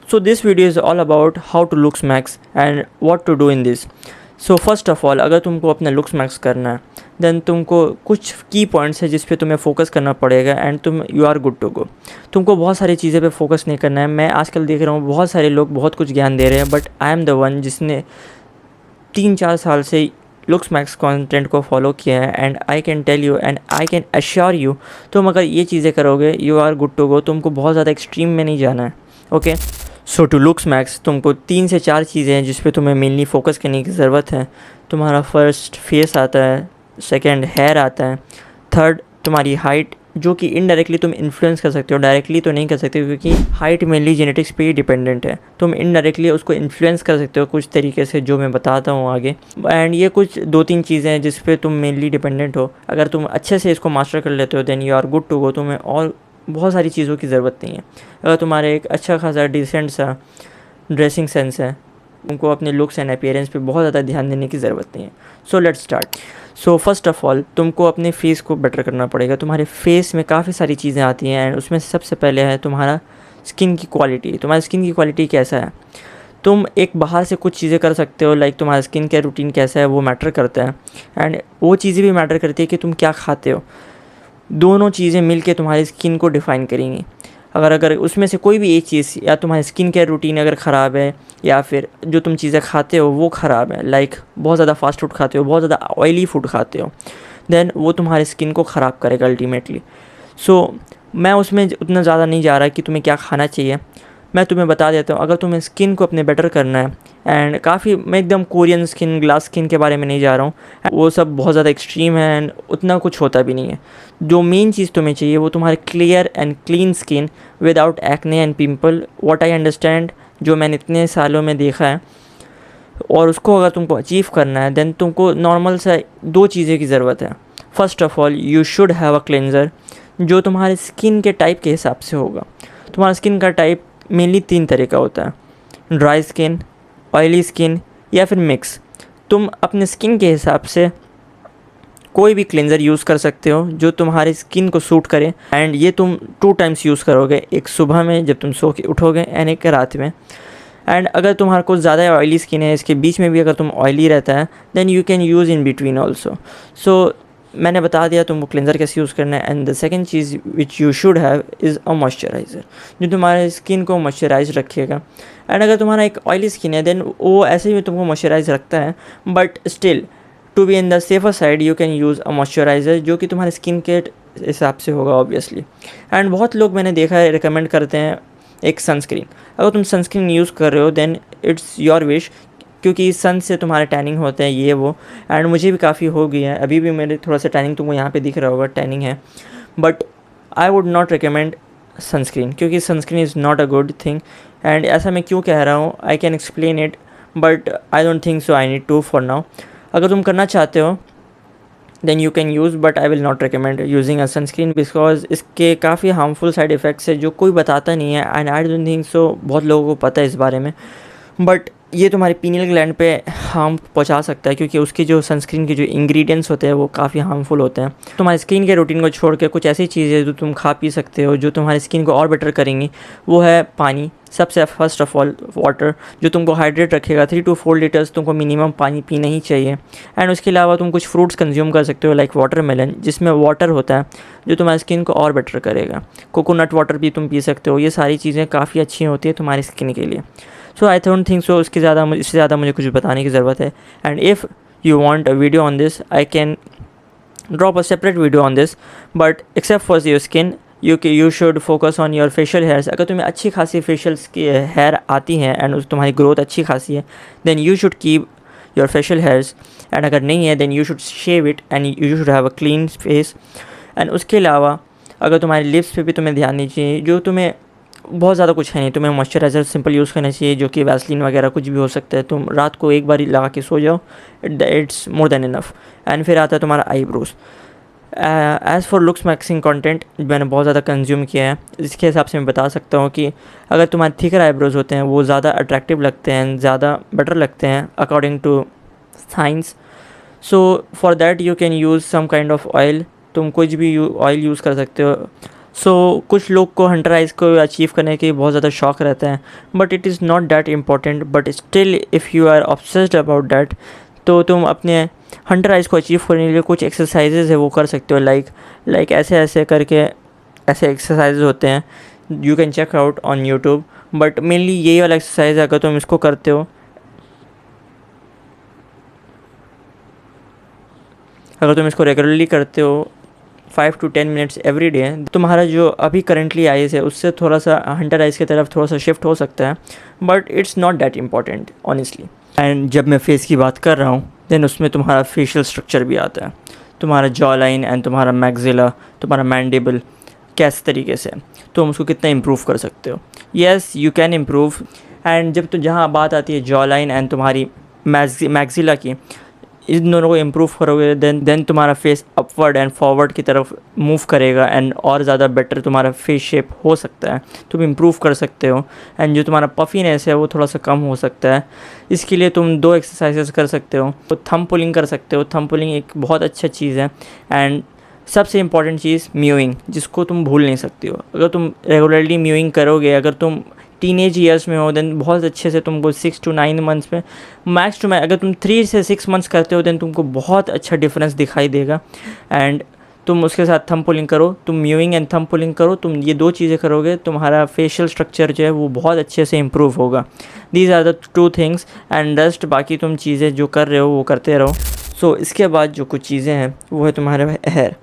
So this video is all about how to looks max and what to do in this. So first of all अगर तुमको अपना looks max करना है then तुमको कुछ की पॉइंट्स है जिस पे तुम्हें फ़ोकस करना पड़ेगा एंड तुम you are good to go. तुमको बहुत सारी चीज़ें पे फोकस नहीं करना है। मैं आजकल देख रहा हूँ बहुत सारे लोग बहुत कुछ ज्ञान दे रहे हैं, but I am the one जिसने 3-4 साल से लुक्स मैक्स कंटेंट को फॉलो किया है and I can tell you and I can assure you, तुम अगर ये चीज़ें करोगे you are good to go. तुमको बहुत ज़्यादा एक्सट्रीम में नहीं जाना है। Okay, so to looks max तुमको 3 से 4 चीज़ें हैं जिस पे तुम्हें मेनली फ़ोकस करने की ज़रूरत है। तुम्हारा फर्स्ट फेस आता है, सेकंड हेयर आता है, थर्ड तुम्हारी हाइट जो कि इनडायरेक्टली तुम इन्फ्लुएंस कर सकते हो, डायरेक्टली तो नहीं कर सकते क्योंकि हाइट मेनली जेनेटिक्स पे ही डिपेंडेंट है। तुम इनडायरेक्टली उसको इन्फ्लुएंस कर सकते हो कुछ तरीके से जो मैं बताता हूँ आगे। एंड ये कुछ 2-3 चीज़ें हैं जिस पे तुम मेनली डिपेंडेंट हो। अगर तुम अच्छे से इसको मास्टर कर लेते हो then you are good to go. तुम्हें और बहुत सारी चीज़ों की ज़रूरत नहीं है। अगर तुम्हारे एक अच्छा खासा डिसेंट सा ड्रेसिंग सेंस है, तुमको अपने लुक्स एंड अपीयरेंस पे बहुत ज़्यादा ध्यान देने की ज़रूरत नहीं है। So let's start. So first of all तुमको अपने फेस को बेटर करना पड़ेगा। तुम्हारे फेस में काफ़ी सारी चीज़ें आती हैं एंड उसमें से सबसे पहले है तुम्हारा स्किन की क्वालिटी। तुम्हारा स्किन की क्वालिटी कैसा है? तुम एक बाहर से कुछ चीज़ें कर सकते हो, लाइक तुम्हारा स्किन केयर रूटीन कैसा है वो मैटर करता है एंड वो चीज़ें भी मैटर करती है कि तुम क्या खाते हो। दोनों चीज़ें मिलके तुम्हारी स्किन को डिफ़ाइन करेंगी। अगर उसमें से कोई भी एक चीज़ या तुम्हारी स्किन केयर रूटीन अगर ख़राब है या फिर जो तुम चीज़ें खाते हो वो ख़राब है, लाइक बहुत ज़्यादा फास्ट फूड खाते हो, बहुत ज़्यादा ऑयली फूड खाते हो, देन वो तुम्हारी स्किन को ख़राब करेगा अल्टीमेटली। सो मैं उसमें उतना ज़्यादा नहीं जा रहा कि तुम्हें क्या खाना चाहिए। मैं तुम्हें बता देता हूँ, अगर तुम्हें स्किन को अपने बेटर करना है एंड काफ़ी, मैं एकदम कोरियन स्किन, ग्लास स्किन के बारे में नहीं जा रहा हूँ, वो सब बहुत ज़्यादा एक्सट्रीम है एंड उतना कुछ होता भी नहीं है। जो मेन चीज़ तुम्हें चाहिए वो तुम्हारे clear and clean skin without acne and pimple, what I understand, जो मैंने इतने सालों में देखा है। और उसको अगर तुमको अचीव करना है देन तुमको नॉर्मल सा 2 चीज़ें की ज़रूरत है। First of all you should have a cleanser जो तुम्हारे स्किन के टाइप के हिसाब से होगा। तुम्हारा स्किन का टाइप मेनली 3 तरह का होता है, ड्राई स्किन, ऑयली स्किन या फिर मिक्स। तुम अपने स्किन के हिसाब से कोई भी क्लेंजर यूज़ कर सकते हो जो तुम्हारी स्किन को सूट करे एंड ये तुम 2 टाइम्स यूज़ करोगे, एक सुबह में जब तुम सो के उठोगे एंड एक रात में। एंड अगर तुम्हारा कुछ ज़्यादा ऑयली स्किन है, इसके बीच में भी अगर तुम ऑयली रहता है then you can use in between also. So मैंने बता दिया तुमको क्लेंजर कैसे यूज़ करना है। एंड द सेकंड चीज़ which you should have is a moisturiser जो तुम्हारे स्किन को मॉइस्चराइज रखेगा। एंड अगर तुम्हारा एक ऑयली स्किन है देन वो ऐसे भी तुमको मॉइस्चराइज रखता है, but still to be in the safer side you can use a moisturiser जो कि तुम्हारे स्किन के हिसाब से होगा ऑब्वियसली। एंड बहुत लोग मैंने देखा है रिकमेंड करते हैं एक सनस्क्रीन। अगर तुम सनस्क्रीन यूज़ कर रहे हो देन इट्स योर विश, क्योंकि सन से तुम्हारे टैनिंग होते हैं ये वो। एंड मुझे भी काफ़ी हो गई है, अभी भी मेरे थोड़ा सा टैनिंग तुमको यहाँ पे दिख रहा होगा, टैनिंग है। But I would not recommend sunscreen क्योंकि sunscreen is not a good thing. And ऐसा मैं क्यों कह रहा हूँ, I can explain it but I don't think so I need to for now. अगर तुम करना चाहते हो then you can use, but I will not recommend using a sunscreen because इसके काफ़ी हार्मफुल साइड इफ़ेक्ट्स है जो कोई बताता नहीं है एंड आई डोंट थिंक सो बहुत लोगों को पता है इस बारे में। बट ये तुम्हारे पीनियल ग्लैंड पे हार्म पहुंचा सकता है क्योंकि उसके जो सनस्क्रीन के जो इंग्रेडिएंट्स होते हैं वो काफ़ी हार्मफुल होते हैं। तुम्हारी स्किन के रूटीन को छोड़ के कुछ ऐसी चीज़ें जो तुम खा पी सकते हो जो तुम्हारी स्किन को और बेटर करेंगी, वो है पानी। सबसे फर्स्ट ऑफ ऑल वाटर जो तुमको हाइड्रेट रखेगा। 3 to 4 लीटर्स तुमको मिनिमम पानी पीना ही चाहिए। एंड उसके अलावा तुम कुछ फ्रूट्स कंज्यूम कर सकते हो लाइक वाटरमेलन जिसमें वाटर होता है जो तुम्हारी स्किन को और बेटर करेगा। कोकोनट वाटर भी तुम पी सकते हो। ये सारी चीज़ें काफ़ी अच्छी होती है तुम्हारी स्किन के लिए। सो आई डोंट थिंक सो इससे ज़्यादा मुझे कुछ बताने की ज़रूरत है। And if you want a video on this I can drop a separate video on this, but except for your skin you should focus on your facial hairs. अगर तुम्हें अच्छी खासी फेशियल्स की हेयर आती हैं एंड तुम्हारी growth अच्छी खासी है then you should keep your facial hairs. And अगर नहीं है then you should shave it and you should have a clean face. And उसके अलावा अगर तुम्हारे लिप्स पे भी तुम्हें ध्यान देना चाहिए, जो तुम्हें बहुत ज़्यादा कुछ है नहीं, तुम्हें मॉइस्चराइज़र सिंपल यूज़ करना चाहिए जो कि वैसलीन वगैरह कुछ भी हो सकता है। तुम रात को एक बार ही लगा के सो जाओ, it's more than enough. And फिर आता है तुम्हारा eyebrows. As for looks maxing content मैंने बहुत ज़्यादा कंज्यूम किया है, इसके हिसाब से मैं बता सकता हूँ कि अगर तुम्हारे थिकर आईब्रोज होते हैं वो ज़्यादा अट्रैक्टिव लगते हैं, ज़्यादा बेटर लगते हैं according to science. So for that you can use some kind of oil. तुम कुछ भी ऑयल यूज़ कर सकते हो। कुछ लोग को हंटर आइज़ को अचीव करने की बहुत ज़्यादा शौक रहता है, but it is not that important, but still if you are obsessed about that, तो तुम अपने हंटर आइज़ को अचीव करने के लिए कुछ एक्सरसाइजेज है वो कर सकते हो, लाइक ऐसे ऐसे करके ऐसे एक्सरसाइजेज होते हैं, you can check out on YouTube, but mainly यही वाला एक्सरसाइज अगर तुम इसको करते हो, अगर तुम इसको रेगुलरली करते हो 5 to 10 मिनट्स एवरी डे, तुम्हारा जो अभी करंटली आइज़ है उससे थोड़ा सा हंटर आइज़ की तरफ थोड़ा सा शिफ्ट हो सकता है, but it's not that important honestly. And जब मैं फेस की बात कर रहा हूँ देन उसमें तुम्हारा फेशियल स्ट्रक्चर भी आता है, तुम्हारा जॉ लाइन एंड तुम्हारा मैक्सिला, तुम्हारा मैंडिबल कैसे तरीके से तुम उसको कितना इम्प्रूव कर सकते हो। Yes you can improve. And जब तो जहाँ बात आती है जॉ लाइन एंड तुम्हारी मैक्सिला की, इन दोनों को इम्प्रूव करोगे देन तुम्हारा फेस अपवर्ड एंड फॉरवर्ड की तरफ मूव करेगा एंड और ज़्यादा बेटर तुम्हारा फेस शेप हो सकता है, तुम इम्प्रूव कर सकते हो। एंड जो तुम्हारा पफीनेस है वो थोड़ा सा कम हो सकता है। इसके लिए तुम 2 एक्सरसाइजेस कर सकते हो, तो थंब पुलिंग कर सकते हो। थंब पुलिंग एक बहुत अच्छा चीज़ है। एंड सबसे इम्पॉर्टेंट चीज़ म्यूइंग, जिसको तुम भूल नहीं सकती हो। अगर तुम रेगुलरली म्यूइंग करोगे, अगर तुम टीनेज ईयर्स में हो देन बहुत अच्छे से तुमको 6 to 9 मंथ्स में मैक्स टू मैक्स, अगर तुम 3 से 6 मंथ्स करते हो देन तुमको बहुत अच्छा डिफरेंस दिखाई देगा। एंड तुम उसके साथ थंब पुलिंग करो, तुम म्यूइंग एंड थंब पुलिंग करो, तुम ये 2 चीज़ें करोगे तुम्हारा फेशियल स्ट्रक्चर जो है वो बहुत अच्छे से इम्प्रूव होगा। These are the 2 things and rest बाकी तुम चीज़ें जो कर रहे हो वो करते रहो। इसके बाद जो कुछ चीज़ें हैं वो है तुम्हारा हेयर।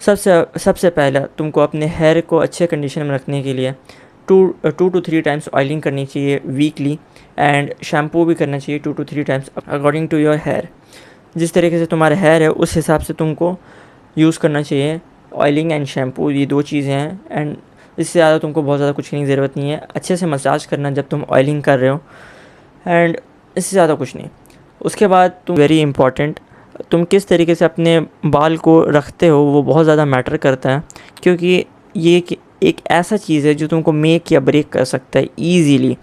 सबसे पहला तुमको अपने हेयर को अच्छे कंडीशन में रखने के लिए 2 to 3 टाइम्स ऑयलिंग करनी चाहिए वीकली, एंड शैम्पू भी करना चाहिए 2 to 3 times according to your hair. जिस तरीके से तुम्हारा हेयर है उस हिसाब से तुमको यूज़ करना चाहिए। ऑयलिंग एंड शैम्पू ये 2 चीज़ें हैं, एंड इससे ज़्यादा तुमको बहुत ज़्यादा कुछ की ज़रूरत नहीं है। अच्छे से मसाज करना जब तुम ऑयलिंग कर रहे हो, एंड इससे ज़्यादा कुछ नहीं। उसके बाद तुम वेरी इंपॉर्टेंट, तुम किस तरीके से अपने बाल को रखते हो वो बहुत ज़्यादा मैटर करता है, क्योंकि ये एक ऐसा चीज़ है जो तुमको मेक या ब्रेक कर सकता है ईजीली।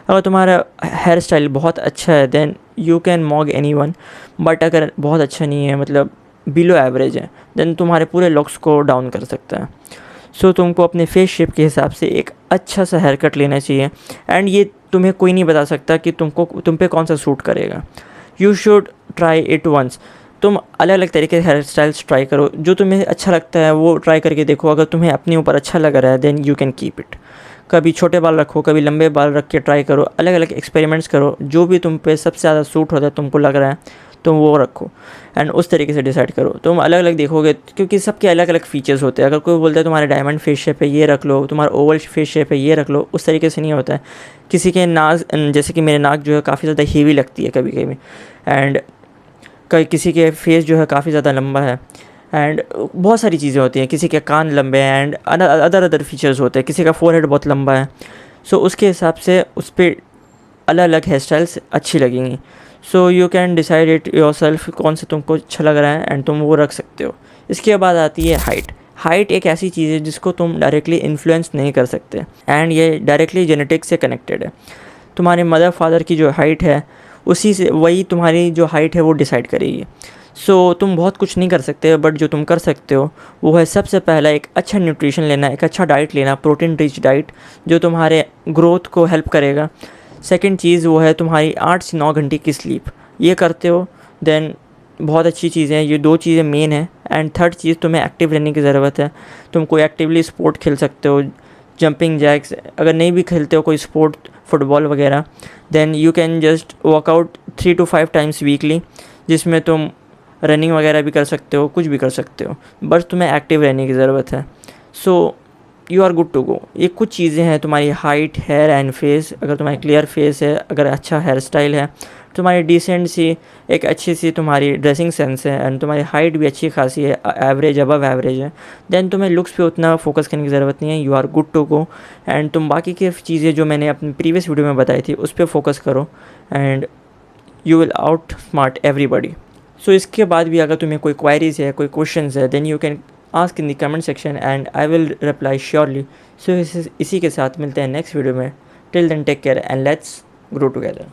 अगर तुम्हारा हेयर स्टाइल बहुत अच्छा है then you can mog anyone, but अगर बहुत अच्छा नहीं है, मतलब बिलो एवरेज है, देन तुम्हारे पूरे लुक्स को डाउन कर सकता है। तुमको अपने फेस शेप के हिसाब से एक अच्छा सा हेयर कट लेना चाहिए, एंड ये तुम्हें कोई नहीं बता सकता कि तुम पे कौन सा सूट करेगा। You should try it once. तुम अलग अलग तरीके के हेयर स्टाइल्स ट्राई करो, जो तुम्हें अच्छा लगता है वो ट्राई करके देखो। अगर तुम्हें अपने ऊपर अच्छा लग रहा है then you can keep it. कभी छोटे बाल रखो, कभी लंबे बाल रख के ट्राई करो, अलग अलग एक्सपेरिमेंट्स करो, जो भी तुम पे सबसे ज़्यादा सूट होता है तुमको लग रहा है तुम वो रखो, एंड उस तरीके से डिसाइड करो। तुम अलग अलग देखोगे क्योंकि सबके अलग अलग फीचर्स होते हैं। अगर कोई बोलता है तुम्हारे डायमंड फेस शेप है ये रख लो, तुम्हारा ओवल फेस शेप है ये रख लो, उस तरीके से नहीं होता है। किसी के नाक, जैसे कि मेरे नाक जो है काफ़ी ज़्यादा हेवी लगती है कभी कभी, एंड किसी के फेस जो है काफ़ी ज़्यादा लंबा है, एंड बहुत सारी चीज़ें होती हैं। किसी के कान लंबे हैं एंड अदर फीचर्स होते हैं। किसी का फोरहेड बहुत लंबा है, उसके हिसाब से उस पर अलग अलग हेयर स्टाइल्स अच्छी लगेंगी। You can decide it yourself कौन से तुमको अच्छा लग रहा है एंड तुम वो रख सकते हो। इसके बाद आती है हाइट एक ऐसी चीज़ है जिसको तुम डायरेक्टली इन्फ्लुएंस नहीं कर सकते, एंड ये डायरेक्टली जेनेटिक्स से कनेक्टेड है। तुम्हारे मदर फादर की जो हाइट है उसी से वही तुम्हारी जो हाइट है वो डिसाइड करेगी। तुम बहुत कुछ नहीं कर सकते, बट जो तुम कर सकते हो वो है सबसे पहला एक अच्छा न्यूट्रिशन लेना, एक अच्छा डाइट लेना, प्रोटीन रिच डाइट जो तुम्हारे ग्रोथ को हेल्प करेगा। सेकंड चीज़ वो है तुम्हारी 8 से 9 घंटे की स्लीप। ये करते हो देन बहुत अच्छी चीज़ें हैं, ये 2 चीज़ें मेन है। एंड थर्ड चीज़ तुम्हें एक्टिव रहने की ज़रूरत है। तुम कोई एक्टिवली स्पोर्ट खेल सकते हो, जंपिंग जैक्स। अगर नहीं भी खेलते हो कोई स्पोर्ट फुटबॉल वगैरह, then you can just workout 3 to 5 times weekly, जिसमें तुम रनिंग वगैरह भी कर सकते हो, कुछ भी कर सकते हो, बस तुम्हें एक्टिव रहने की ज़रूरत है। You are good to go. ये कुछ चीज़ें हैं तुम्हारी हाइट, हेयर एंड फेस। अगर तुम्हारी क्लियर फेस है, अगर अच्छा हेयर स्टाइल है, तुम्हारी डिसेंट सी एक अच्छी सी तुम्हारी ड्रेसिंग सेंस है, एंड तुम्हारी हाइट भी अच्छी खासी है, एवरेज अबव एवरेज है, देन तुम्हें लुक्स पे उतना फोकस करने की ज़रूरत नहीं है। You are good to go. And तुम बाकी की चीज़ें जो मैंने अपनी प्रीवियस वीडियो में बताई थी उस पर फोकस करो, and you will out smart everybody. इसके बाद भी अगर तुम्हें कोई क्वायरीज है, कोई क्वेश्चंस है, then you can ask in the comment section and I will reply surely. इसी के साथ मिलते हैं नेक्स्ट वीडियो में। Till then take care and let's grow together.